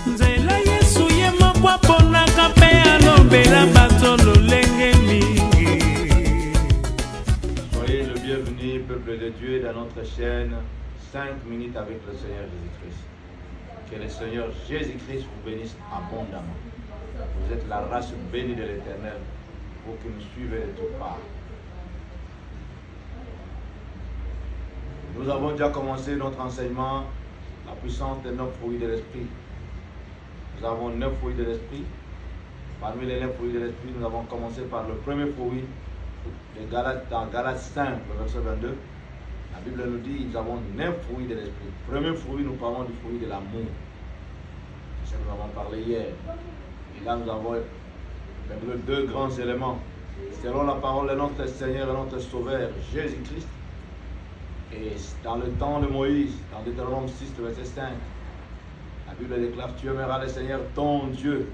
Nzela Yesu ye moko aponaka mpe alobela bato lolenge mingi. Soyez le bienvenu, peuple de Dieu, dans notre chaîne 5 minutes avec le Seigneur Jésus-Christ. Que le Seigneur Jésus-Christ vous bénisse abondamment. Vous êtes la race bénie de l'Éternel pour que nous suivez de toutes parts. Nous avons déjà commencé notre enseignement, la puissance des 9 fruits de l'Esprit. Nous avons 9 fruits de l'Esprit. Parmi les 9 fruits de l'Esprit, nous avons commencé par le premier fruit dans Galates 5, le verset 22. La Bible nous dit nous avons 9 fruits de l'Esprit. Premier fruit, nous parlons du fruit de l'amour. C'est ce que nous avons parlé hier. Et là, nous avons deux grands éléments. Selon la parole de notre Seigneur et notre Sauveur, Jésus-Christ. Et dans le temps de Moïse, dans Deutéronome 6, verset 5, la Bible déclare: tu aimeras le Seigneur ton Dieu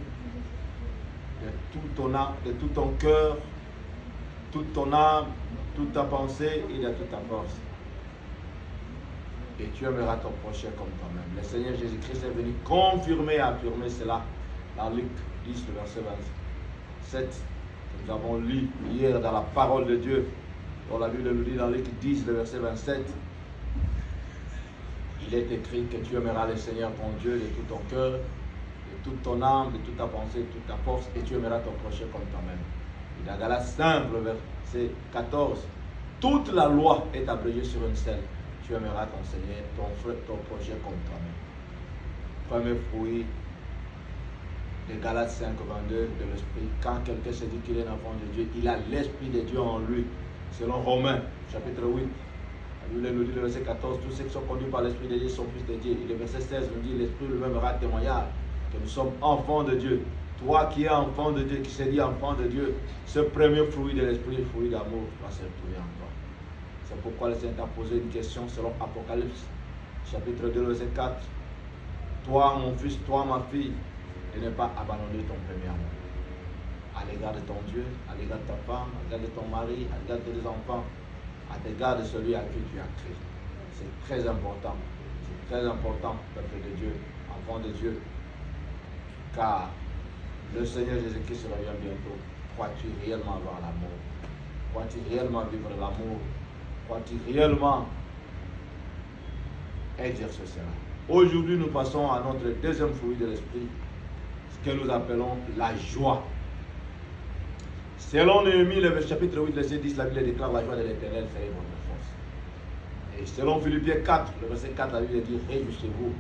de tout ton âme, de tout ton cœur, toute ton âme, toute ta pensée et de toute ta force. Et tu aimeras ton prochain comme toi-même. Le Seigneur Jésus-Christ est venu confirmer et affirmer cela dans Luc 10, le verset 27, que nous avons lu hier dans la parole de Dieu. Dans la Bible nous dit dans Luc 10, le verset 27, il est écrit que tu aimeras le Seigneur ton Dieu de tout ton cœur, de toute ton âme, de toute ta pensée, de toute ta force, et tu aimeras ton prochain comme toi-même. Et dans Galates 5, le verset 14, toute la loi est abrégée sur une seule: tu aimeras ton Seigneur, ton prochain comme toi-même. Premier fruit de Galates 5, 22 de l'Esprit. Quand quelqu'un se dit qu'il est un enfant de Dieu, il a l'Esprit de Dieu en lui. Selon Romains, chapitre 8, la Bible nous dit, le verset 14, tous ceux qui sont conduits par l'Esprit de Dieu sont fils de Dieu. Et le verset 16 nous dit, l'Esprit lui-même rend témoignage que nous sommes enfants de Dieu. Toi qui es enfant de Dieu, qui se dit enfant de Dieu, ce premier fruit de l'Esprit, le fruit d'amour, va se retrouver en toi. C'est pourquoi le Seigneur t'a posé une question selon Apocalypse, chapitre 2, verset 4. Toi, mon fils, toi, ma fille, de ne pas abandonner ton premier amour. À l'égard de ton Dieu, à l'égard de ta femme, à l'égard de ton mari, à l'égard de tes enfants, à l'égard de celui à qui tu as créé. C'est très important. C'est très important, peuple de Dieu, enfant de Dieu. Car le Seigneur Jésus-Christ revient bientôt. Crois-tu réellement avoir l'amour? Crois-tu réellement vivre l'amour? Crois-tu réellement exercer cela? Aujourd'hui, nous passons à notre deuxième fruit de l'Esprit, ce que nous appelons la joie. Selon Néhémie, le chapitre 8, verset 10, la Bible déclare: la joie de l'Éternel serait votre force. Et selon Philippiens 4, le verset 4, la Bible dit: réjouissez-vous.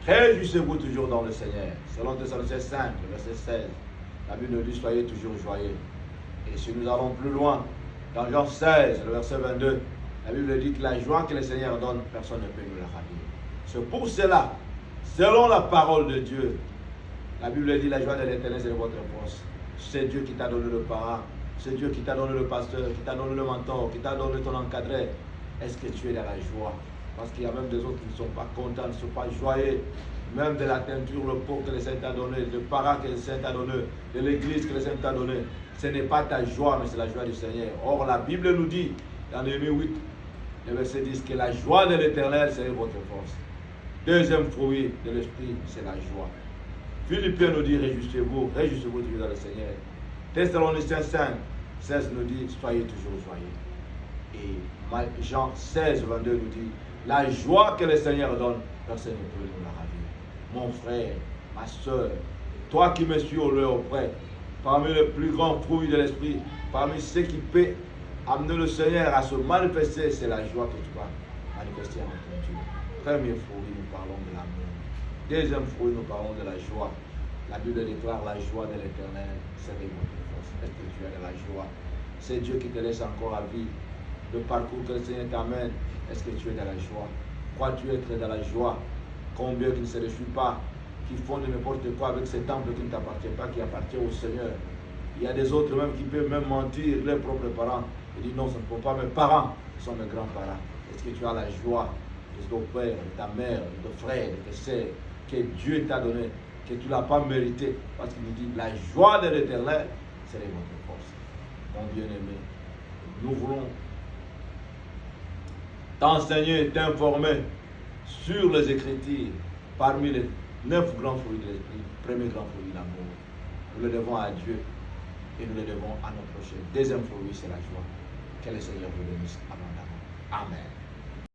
Réjouissez-vous toujours dans le Seigneur. Selon Thessaloniciens 5, le verset 16, la Bible nous dit: soyez toujours joyeux. Et si nous allons plus loin, dans Jean 16, le verset 22, la Bible dit que la joie que le Seigneur donne, personne ne peut nous la ravir. C'est pour cela, selon la parole de Dieu, la Bible dit: la joie de l'Éternel c'est votre force. C'est Dieu qui t'a donné le parent, c'est Dieu qui t'a donné le pasteur, qui t'a donné le mentor, qui t'a donné ton encadré. Est-ce que tu es dans la joie? Parce qu'il y a même des autres qui ne sont pas contents, ne sont pas joyeux. Même de la teinture, le pot que le Seigneur t'a donné, le parent que le Seigneur t'a donné, de l'église que le Seigneur t'a donné. Ce n'est pas ta joie, mais c'est la joie du Seigneur. Or, la Bible nous dit, dans Néhémie 8, le verset 10, que la joie de l'Éternel serait votre force. Deuxième fruit de l'Esprit, c'est la joie. Philippiens nous dit: réjouissez-vous, réjouissez-vous toujours dans le Seigneur. Thessaloniciens 5, 16 nous dit: soyez toujours joyeux. Et Jean 16, 22 nous dit: la joie que le Seigneur donne, personne ne peut nous la ravir. Mon frère, ma soeur, toi qui me suis auprès, parmi les plus grands fruits de l'Esprit, parmi ceux qui peuvent amener le Seigneur à se manifester, c'est la joie que tu vas manifester en ton Dieu. Premier fruit, nous parlons de l'amour. Deuxième fruit, nous parlons de la joie. La Bible déclare: la joie de l'Éternel serait votre force. Est-ce que tu as de la joie? C'est Dieu qui te laisse encore à vivre. Le parcours que le Seigneur t'amène, est-ce que tu es dans la joie? Crois-tu être dans la joie? Combien qui ne se réjouissent pas, qui font de n'importe quoi avec ces temples qui ne t'appartiennent pas, qui appartiennent au Seigneur. Il y a des autres même qui peuvent même mentir leurs propres parents. Ils disent: non, ce ne sont pas mes parents, ce sont mes grands-parents. Est-ce que tu as la joie de ton père, de ta mère, de ton frère, de tes sœurs, que Dieu t'a donné, que tu ne l'as pas mérité? Parce qu'il nous dit: la joie de l'Éternel serait votre force. Mon bien-aimé, nous voulons t'enseigner et t'informer sur les Écritures, parmi 9 grands fruits de l'esprit. Premier grand fruit, l'amour. Nous le devons à Dieu et nous le devons à nos prochains. Deuxième fruit, c'est la joie. Que le Seigneur vous bénisse abondamment. Amen.